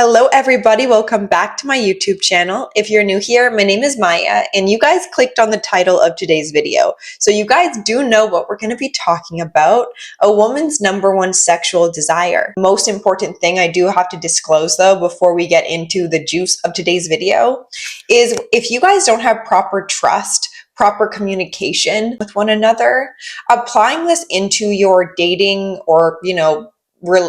Hello everybody, welcome back to my YouTube channel. If you're new here, my name is Maya and you guys clicked on the title of today's video. So you guys do know what we're going to be talking about, a woman's number one sexual desire. Most important thing I do have to disclose though before we get into the juice of today's video is if you guys don't have proper trust, proper communication with one another, applying this into your dating or,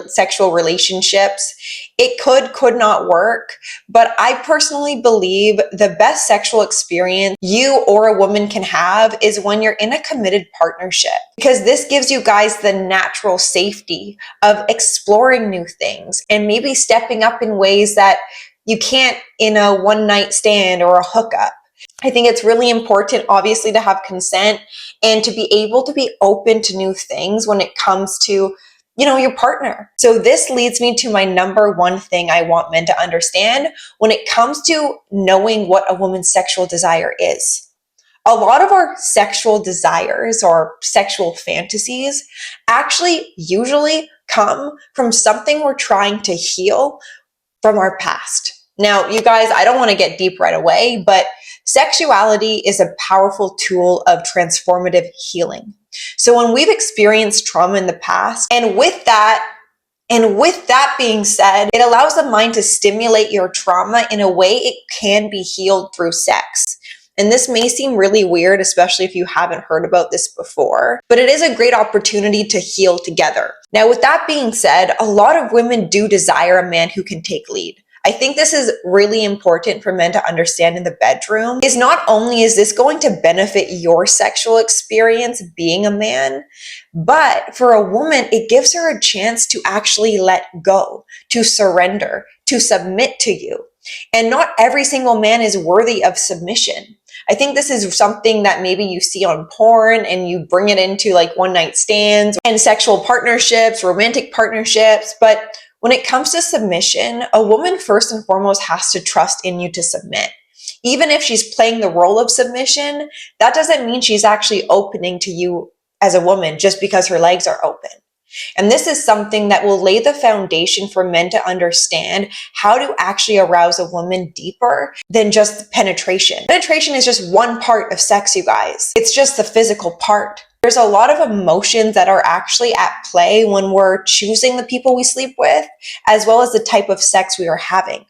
sexual relationships, it could not work. But I personally believe the best sexual experience you or a woman can have is when you're in a committed partnership, because this gives you guys the natural safety of exploring new things and maybe stepping up in ways that you can't in a one night stand or a hookup. I think it's really important, obviously, to have consent and to be able to be open to new things when it comes to your partner. So this leads me to my number one thing I want men to understand when it comes to knowing what a woman's sexual desire is. A lot of our sexual desires or sexual fantasies actually usually come from something we're trying to heal from our past. Now, you guys, I don't want to get deep right away, but sexuality is a powerful tool of transformative healing. So when we've experienced trauma in the past, and with that being said, it allows the mind to stimulate your trauma in a way it can be healed through sex. And this may seem really weird, especially if you haven't heard about this before, but it is a great opportunity to heal together. Now, with that being said, a lot of women do desire a man who can take lead. I think this is really important for men to understand in the bedroom, is not only is this going to benefit your sexual experience being a man, but for a woman, it gives her a chance to actually let go, to surrender, to submit to you. And not every single man is worthy of submission. I think this is something that maybe you see on porn and you bring it into like one night stands and sexual partnerships, romantic partnerships. But when it comes to submission, a woman first and foremost has to trust in you to submit. Even if she's playing the role of submission, that doesn't mean she's actually opening to you as a woman just because her legs are open. And this is something that will lay the foundation for men to understand how to actually arouse a woman deeper than just penetration. Penetration is just one part of sex, you guys. It's just the physical part. There's a lot of emotions that are actually at play when we're choosing the people we sleep with, as well as the type of sex we are having.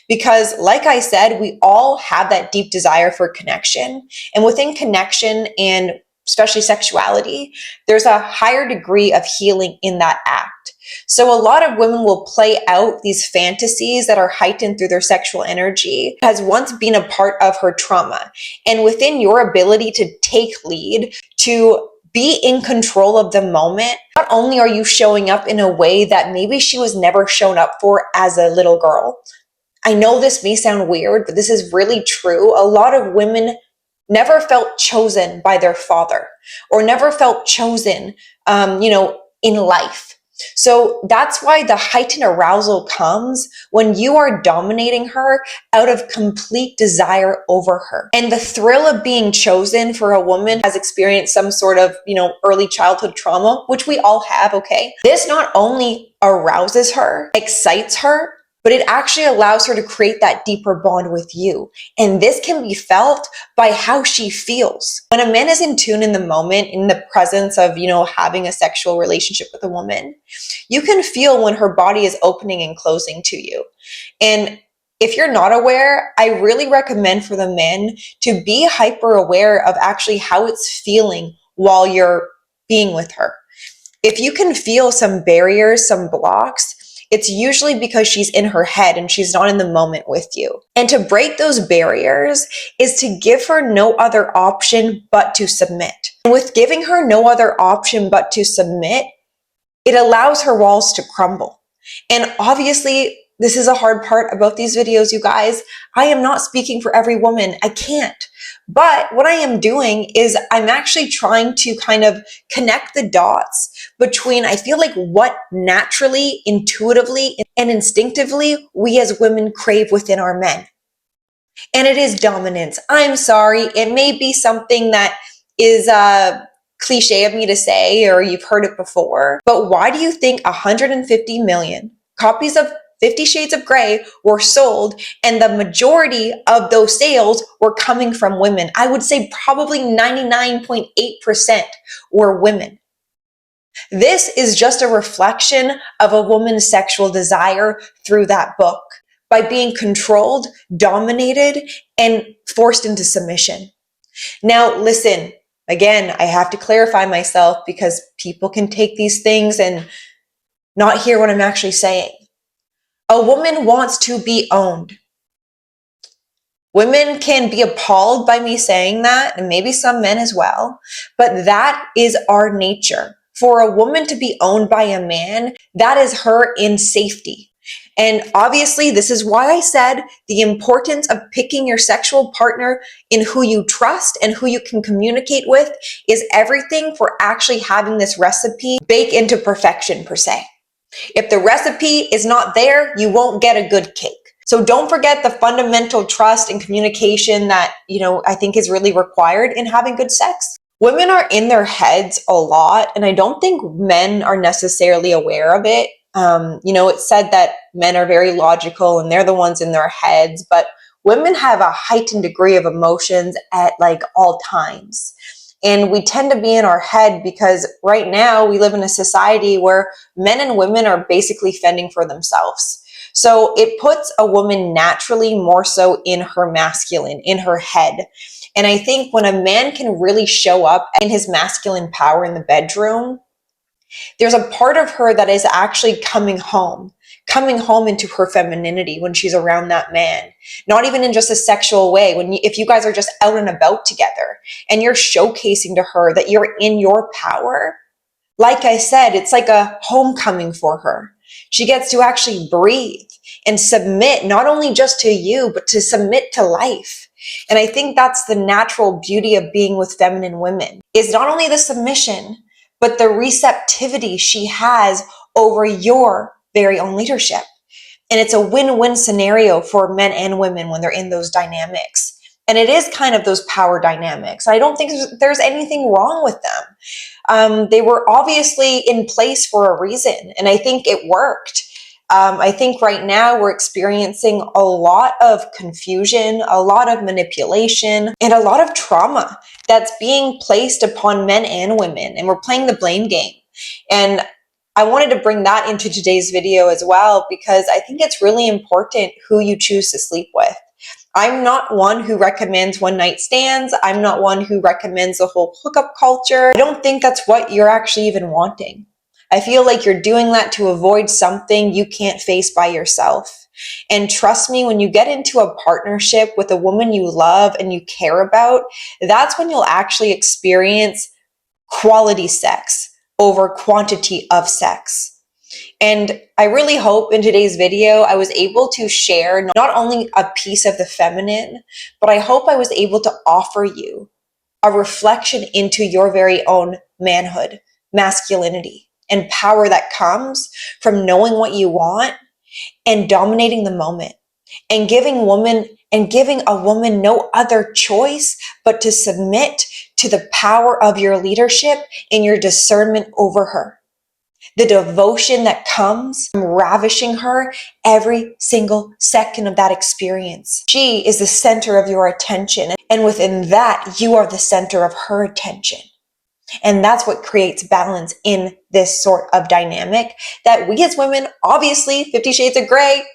Because like I said, we all have that deep desire for connection. And within connection and especially sexuality, there's a higher degree of healing in that act. So a lot of women will play out these fantasies that are heightened through their sexual energy has once been a part of her trauma. And within your ability to take lead, to be in control of the moment, not only are you showing up in a way that maybe she was never shown up for as a little girl. I know this may sound weird, but this is really true. A lot of women never felt chosen by their father or never felt chosen, in life. So that's why the heightened arousal comes when you are dominating her out of complete desire over her. And the thrill of being chosen for a woman has experienced some sort of, early childhood trauma, which we all have, okay? This not only arouses her, excites her, but it actually allows her to create that deeper bond with you. And this can be felt by how she feels. When a man is in tune in the moment, in the presence of, having a sexual relationship with a woman, you can feel when her body is opening and closing to you. And if you're not aware, I really recommend for the men to be hyper aware of actually how it's feeling while you're being with her. If you can feel some barriers, some blocks, it's usually because she's in her head and she's not in the moment with you. And to break those barriers is to give her no other option but to submit. And with giving her no other option but to submit, it allows her walls to crumble. And obviously, this is a hard part about these videos, you guys. I am not speaking for every woman. I can't. But what I am doing is I'm actually trying to kind of connect the dots between, I feel like, what naturally, intuitively, and instinctively we as women crave within our men. And it is dominance. I'm sorry. It may be something that is cliche of me to say, or you've heard it before. But why do you think 150 million copies of 50 Shades of Grey were sold, and the majority of those sales were coming from women. I would say probably 99.8% were women. This is just a reflection of a woman's sexual desire through that book by being controlled, dominated, and forced into submission. Now, listen, again, I have to clarify myself because people can take these things and not hear what I'm actually saying. A woman wants to be owned. Women can be appalled by me saying that, and maybe some men as well, but that is our nature. For a woman to be owned by a man, that is her in safety. And obviously, this is why I said the importance of picking your sexual partner in who you trust and who you can communicate with is everything for actually having this recipe bake into perfection, per se. If the recipe is not there, you won't get a good cake. So don't forget the fundamental trust and communication that, I think is really required in having good sex. Women are in their heads a lot, and I don't think men are necessarily aware of it. It's said that men are very logical and they're the ones in their heads, but women have a heightened degree of emotions at like all times. And we tend to be in our head because right now we live in a society where men and women are basically fending for themselves. So it puts a woman naturally more so in her masculine, in her head. And I think when a man can really show up in his masculine power in the bedroom, there's a part of her that is actually coming home into her femininity when she's around that man. Not even in just a sexual way. If you guys are just out and about together and you're showcasing to her that you're in your power, like I said, it's like a homecoming for her. She gets to actually breathe and submit, not only just to you, but to submit to life. And I think that's the natural beauty of being with feminine women, is not only the submission, but the receptivity she has over your very own leadership. And it's a win-win scenario for men and women when they're in those dynamics. And it is kind of those power dynamics. I don't think there's anything wrong with them. They were obviously in place for a reason, and I think it worked. I think right now we're experiencing a lot of confusion, a lot of manipulation, and a lot of trauma that's being placed upon men and women, and we're playing the blame game. And I wanted to bring that into today's video as well, because I think it's really important who you choose to sleep with. I'm not one who recommends one-night stands. I'm not one who recommends the whole hookup culture. I don't think that's what you're actually even wanting. I feel like you're doing that to avoid something you can't face by yourself. And trust me, when you get into a partnership with a woman you love and you care about, that's when you'll actually experience quality sex over quantity of sex. And I really hope in today's video, I was able to share not only a piece of the feminine, but I hope I was able to offer you a reflection into your very own manhood, masculinity, and power that comes from knowing what you want and dominating the moment, and giving a woman no other choice but to submit to the power of your leadership and your discernment over her. The devotion that comes from ravishing her every single second of that experience. She is the center of your attention, and within that, you are the center of her attention. And that's what creates balance in this sort of dynamic that we as women, obviously, 50 Shades of Grey,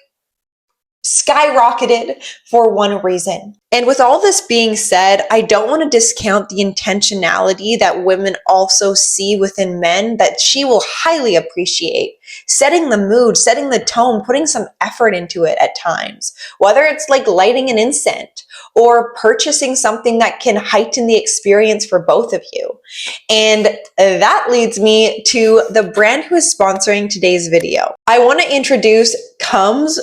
skyrocketed for one reason. And with all this being said, I don't want to discount the intentionality that women also see within men that she will highly appreciate. Setting the mood, setting the tone, putting some effort into it at times, whether it's like lighting an incense or purchasing something that can heighten the experience for both of you. And that leads me to the brand who is sponsoring today's video. I want to introduce Kums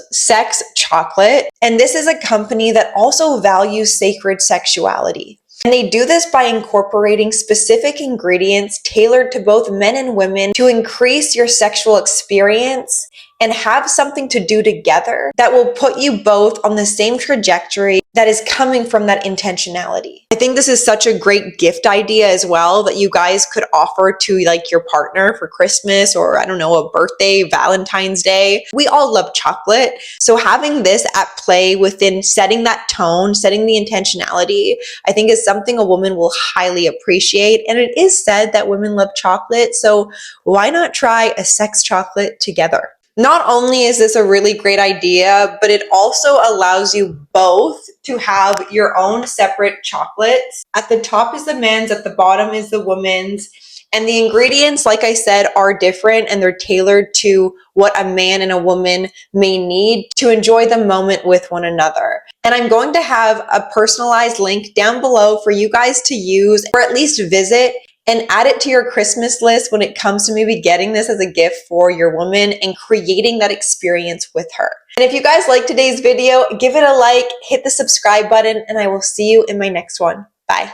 Chocolate, and this is a company that also values sacred sexuality. And they do this by incorporating specific ingredients tailored to both men and women to increase your sexual experience and have something to do together that will put you both on the same trajectory that is coming from that intentionality. I think this is such a great gift idea as well that you guys could offer to like your partner for Christmas, or I don't know, a birthday, Valentine's Day. We all love chocolate. So having this at play within setting that tone, setting the intentionality, I think is something a woman will highly appreciate. And it is said that women love chocolate. So why not try a sex chocolate together? Not only is this a really great idea, but it also allows you both to have your own separate chocolates. At the top is the men's, at the bottom is the woman's. And the ingredients, like I said, are different and they're tailored to what a man and a woman may need to enjoy the moment with one another. And I'm going to have a personalized link down below for you guys to use, or at least visit, and add it to your Christmas list when it comes to maybe getting this as a gift for your woman and creating that experience with her. And if you guys like today's video, give it a like, hit the subscribe button, and I will see you in my next one. Bye.